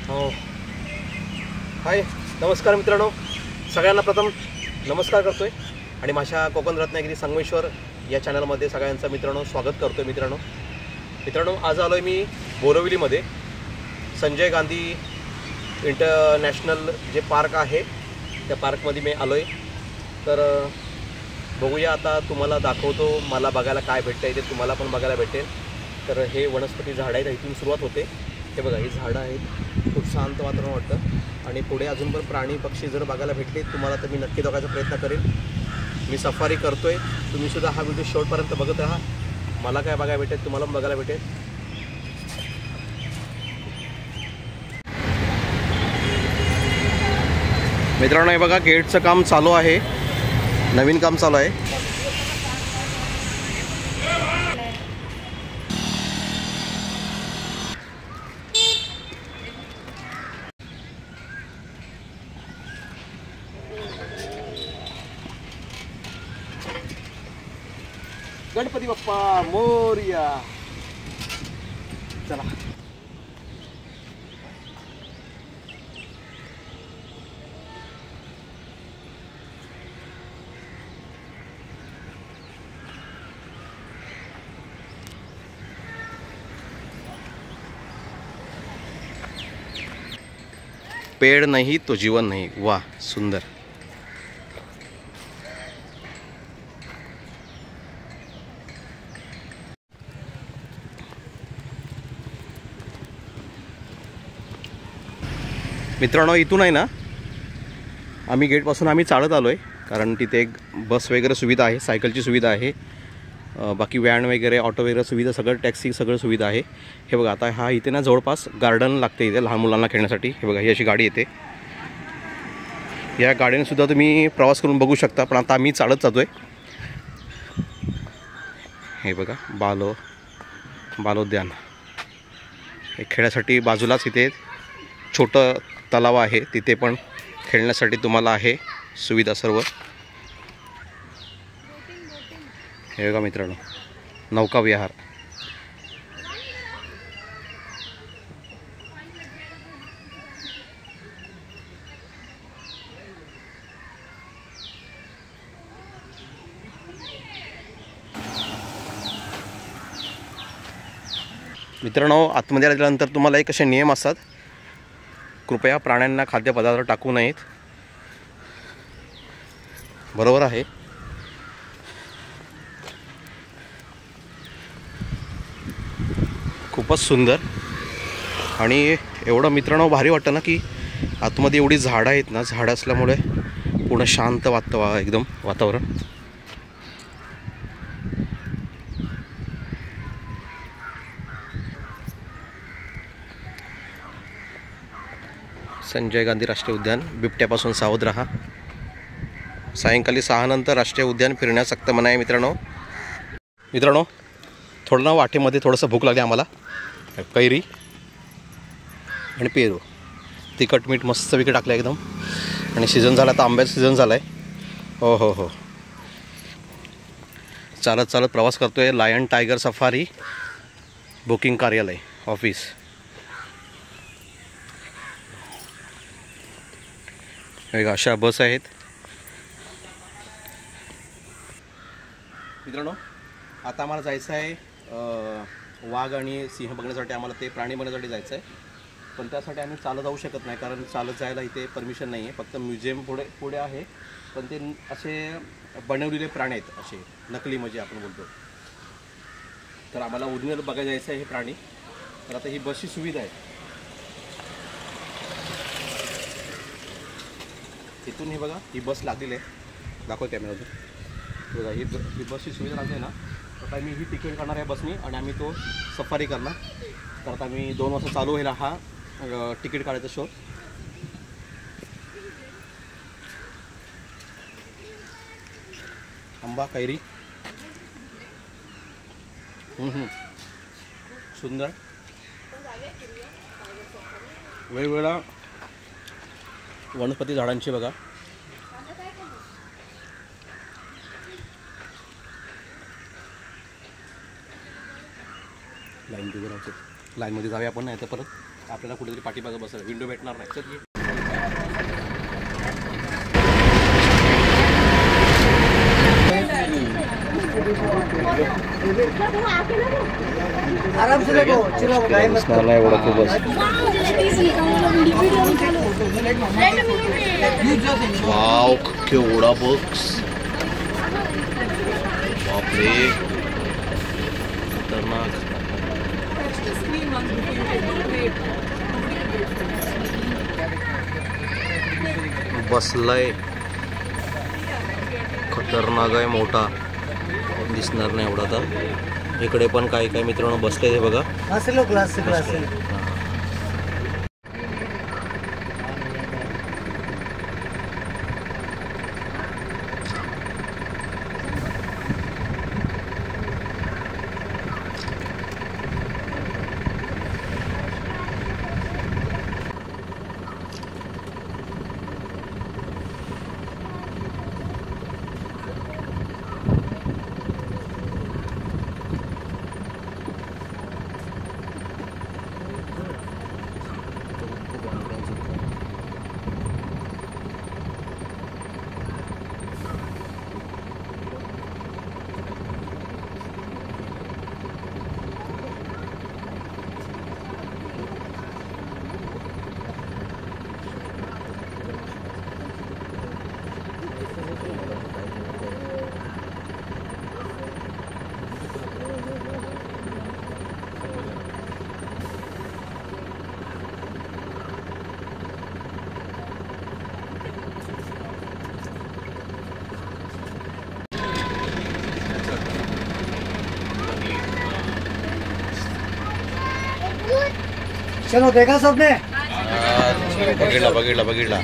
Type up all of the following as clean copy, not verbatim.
हो. हाय, नमस्कार मित्रांनो. सगळ्यांना प्रथम नमस्कार करतोय आणि माझ्या कोकण रत्नागिरी संगमेश्वर या चॅनलमध्ये सगळ्यांचं मित्रांनो स्वागत करतोय. मित्रांनो आज आलोय मी बोरिवलीमध्ये संजय गांधी इंटरनॅशनल जे पार्क आहे त्या पार्कमध्ये मी आलोय. तर बघूया आता, तुम्हाला दाखवतो मला बघायला काय भेटतंय ते तुम्हाला पण बघायला भेटेल. तर हे वनस्पती झाड आहेत, इथून सुरुवात होते. हे बघा, ही झाडं आहेत, खूप शांत वातावरण वाटतं आणि पुढे अजून पण प्राणी पक्षी जर बघायला भेटले तुम्हाला तर मी नक्की बघायचा प्रयत्न करेन. मी सफारी करतोय, तुम्ही सुद्धा हा व्हिडिओ शेवटपर्यंत बघत राहा. मला काय बघायला भेटेल तुम्हाला पण बघायला भेटेल. मित्रांनो हे बघा, गेटचं काम चालू आहे, नवीन काम चालू आहे. गणपती बाप्पा मोरया. चला, पेड़ नहीं तो जीवन नहीं. वाह, सुंदर. मित्रांनो इथून आहे ना, आम्ही गेटपासून आम्ही चालत आलो आहे, कारण तिथे एक बस वगैरे सुविधा आहे, सायकलची सुविधा आहे, बाकी व्हॅन वगैरे ऑटो वगैरे सुविधा, सगळं टॅक्सी सगळं सुविधा आहे. हे बघा, आता हा इथे ना जवळपास गार्डन लागते इथे लहान मुलांना खेळण्यासाठी. हे बघा, ही अशी गाडी येते, या गाडीने सुद्धा तुम्ही प्रवास करून बघू शकता, पण आता आम्ही चालत जातो आहे. हे बघा, बालोद्यान. हे खेळण्यासाठी बाजूलाच इथे छोटं तलाव आहे, तिथे पण खेळण्यासाठी तुम्हाला आहे सुविधा सर्व. हे बघा मित्रांनो, नौका विहार. मित्रांनो आतमध्ये आल्यानंतर तुम्हाला एक असे नियम असतात, कृपया प्राण्यांना खाद्यपदार्थ टाकू नयेत. बरोबर आहे. खूपच सुंदर आणि एवढं मित्रांनो भारी वाटतं ना की आतमध्ये एवढी झाडं आहेत ना, झाडं असल्यामुळे पूर्ण शांत वाटतं एकदम वातावरण. संजय गांधी राष्ट्रीय उद्यान. बिबट्यापासून सावध राहा. सायंकाळी 6 नंतर राष्ट्रीय उद्यान फिरण्यास सक्त मनाई आहे. मित्रांनो थोडं ना वाटेमध्ये थोडंसं भूक लागली आम्हाला. कैरी आणि पेरू, तिखट मीठ मस्त विकट टाकलं एकदम. आणि सीझन झाला, आता आंब्याचा सीझन झाला आहे. हो, चालत प्रवास करतो आहे. लायन टायगर सफारी बुकिंग कार्यालय ऑफिस. अशा बस आहेत. मित्रांनो आता आम्हाला जायचं आहे वाघ आणि सिंह बघण्यासाठी. आम्हाला ते प्राणी बघण्यासाठी जायचं आहे, पण त्यासाठी आम्ही चालत जाऊ शकत नाही, कारण चालत जायला इथे परमिशन नाही आहे. फक्त म्युझियम पुढे आहे, पण ते असे बनवलेले प्राणी आहेत, असे नकली म्हणजे आपण बोलतो. तर आम्हाला ओरिजिनल बघायला जायचं आहे हे प्राणी. तर आता ही बसची सुविधा आहे. इथून हे बघा, ही बस लागलेली आहे, दाखव कॅमेरातून. बघा, ही बसची सुविधा लागली आहे ना. आता मी ही तिकीट काढणार आहे बसनी आणि आम्ही तो सफारी करणार. तर आता मी 2 वाजता चालू होईल हा तिकीट काढायचा शो. आंबा, कैरी, सुंदर वेगवेगळ्या वनस्पती झाडांची बघा. लाईन उभं राहतो, लाईनमध्ये जाऊया आपण, नाही तर परत आपल्याला कुठेतरी पाठीमागं बसायला विंडो भेटणार नाही. चल आराम से लगो नाही एवढं खूपच. वाव केवढा बॉक्स, बापरे खतरनाक. बसलाय खतरनाक आहे, मोठा दिसणार नाही एवढा. तर इकडे पण काही काही मित्रांनो बसले हे बघा. क्लास चलो देखा सबने. बघितला.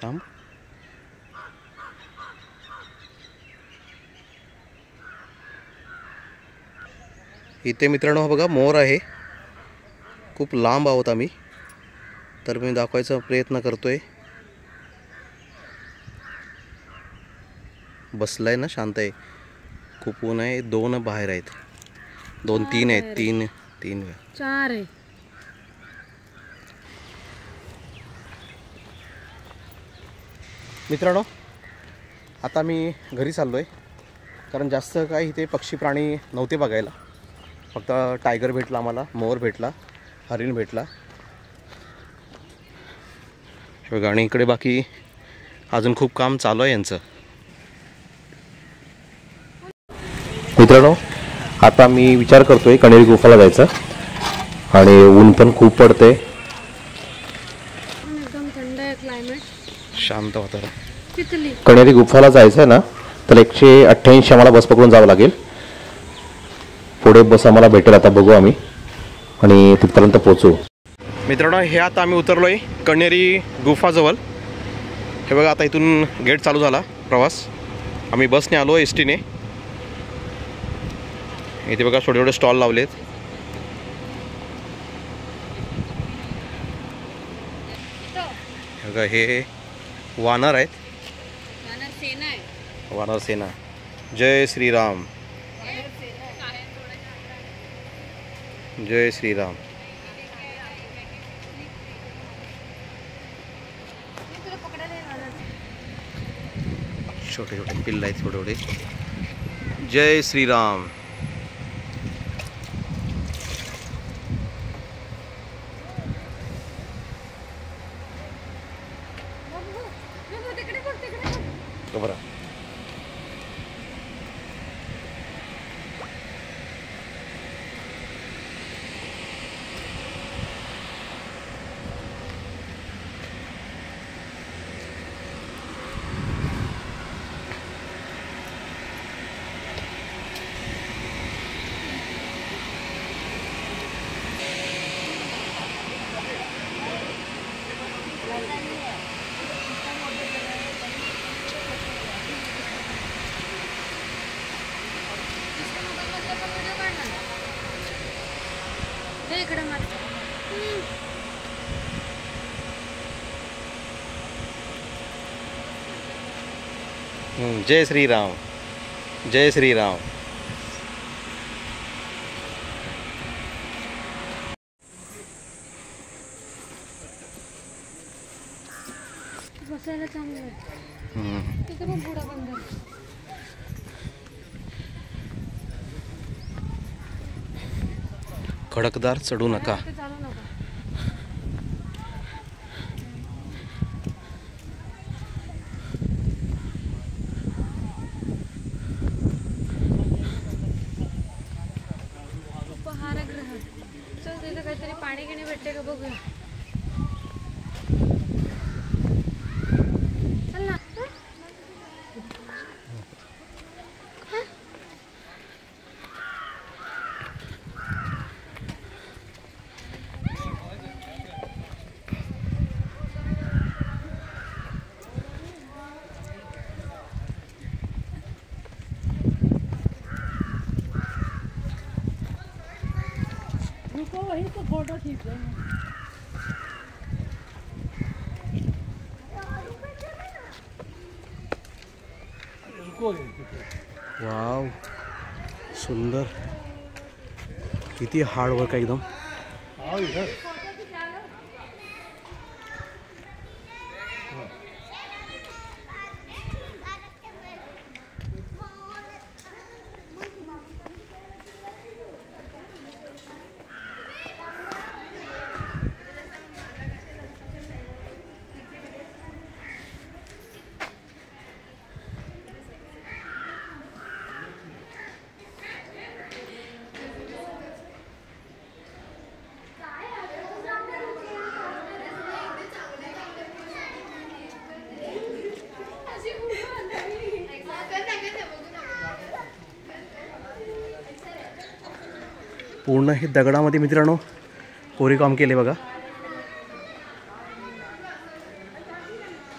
थांब. इथे मित्रांनो बघा मोर आहे, खूप लांब आहोत आम्ही, तर मी दाखवायचा प्रयत्न करतोय. बसलाय ना, शांत आहे. खूप ऊन आहे. 2 बाहेर आहेत, 2-3 आहेत, 3 4 आहे. मित्रांनो आता मी घरी चाललो आहे, कारण जास्त काही इथे पक्षी प्राणी नव्हते बघायला. फक्त टायगर भेटला आम्हाला, मोर भेटला, हरिण भेटला. आणि इकडे बाकी अजून खूप काम चालू आहे यांचं. मित्रांनो आता मी विचार करतोय कण्हेरी गुफाला जायचं, आणि ऊन पण खूप पडते, एकदम थंड आहे क्लायमेट, शांत वातावरण. कण्हेरी गुफाला जायचं आहे ना, तर 188 आम्हाला बस पकडून जावं लागेल. पुढे बस आम्हाला भेटेल, आता बघू आम्ही, आणि तिथपर्यंत पोहोचू. मित्रांनो हे आता आम्ही उतरलो आहे कण्हेरी गुफाजवळ. हे बघा आता इथून गेट चालू झाला प्रवास. आम्ही बसने आलो, एस टीने. इथे बघा छोटे छोटे स्टॉल लावलेत. बघा हे वानर आहेत, वानर सेना. जय श्रीराम, जय श्रीराम. छोटे छोटे पिल्ल आहेत, छोटे छोटे. जय श्रीराम. बरं जय श्रीराम, जय श्रीराम. बसायला चांगलं आहे. तिथे पण पुढं बंद आहे. खडकदार चढू नका. ते चालू नका. उपहारगृह. चल तिथे काहीतरी पाणी गिणी भेटते का बघूया. चल ना. रुको वहीं तो फोटो खींच रहे हैं. वाव, सुंदर. किती हार्ड वर्क आहे एकदम. पूर्ण हे दगडामध्ये मित्रांनो कोरीवकाम केले बघा.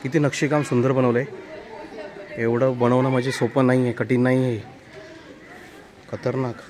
किती नक्षीकाम सुंदर बनवलंय. एवढं बनवणं म्हणजे सोपं नाही आहे, कठीण नाही आहे, खतरनाक.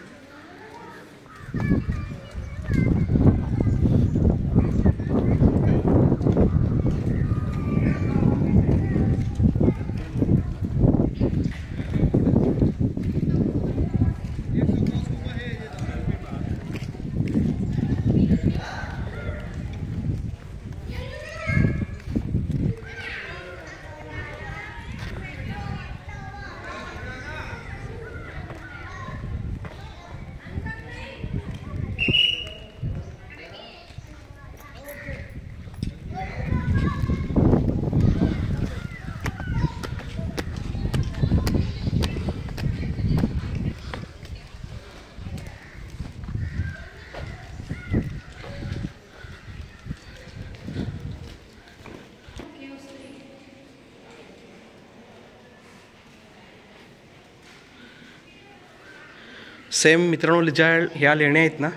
सेम मित्रांनो ज्या ह्या लेण्या आहेत ना,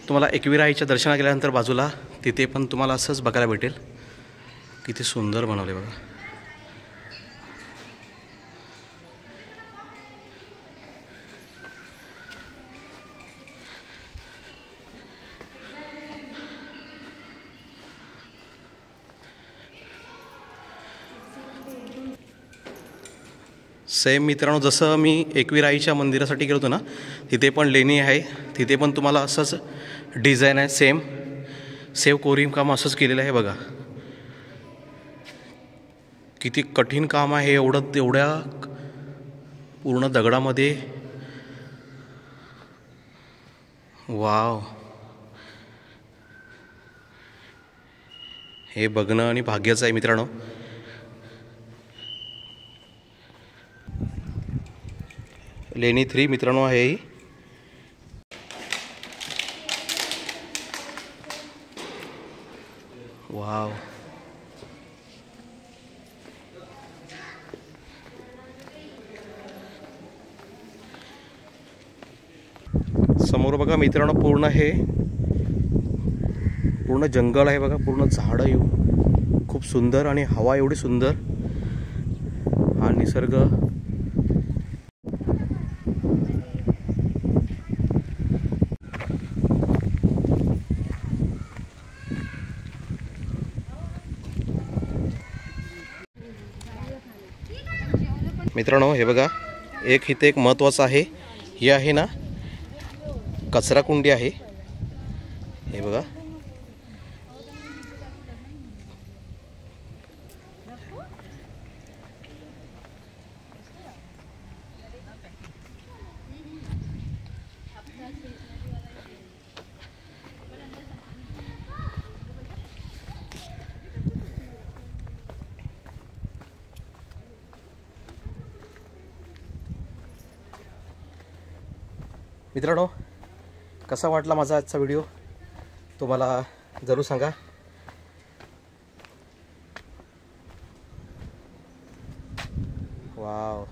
तुम्हाला एकविराईच्या दर्शनाला गेल्यानंतर बाजूला तिथे पण तुम्हाला असंच बघायला भेटेल. किती सुंदर बनवले बघा. सेम मित्रांनो जसं मी एकविराईच्या मंदिरासाठी गेलो होतो ना, तिथे पण लेणी आहे. तिथे पण तुम्हाला असंच डिझाईन आहे. सेम कोरीव काम असंच केलेलं आहे बघा. किती कठीण काम आहे एवढ्या पूर्ण दगडामध्ये. वाव, हे बघणं आणि भाग्याचं आहे मित्रांनो. लेणी 3 मित्रांनो आहे ही. वाव, समोर बघा मित्रांनो पूर्ण जंगल आहे बघा. पूर्ण झाडं येऊ खूप सुंदर आणि हवा एवढी सुंदर. हा निसर्ग मित्रांनो हे बघा, एक इथे एक महत्त्वाचं आहे, ही आहे ना कचरा कुंडी आहे, हे बघा. मित्रांनो कसा वाटला माझा आजचा व्हिडिओ तुम्हाला जरूर सांगा. वाव.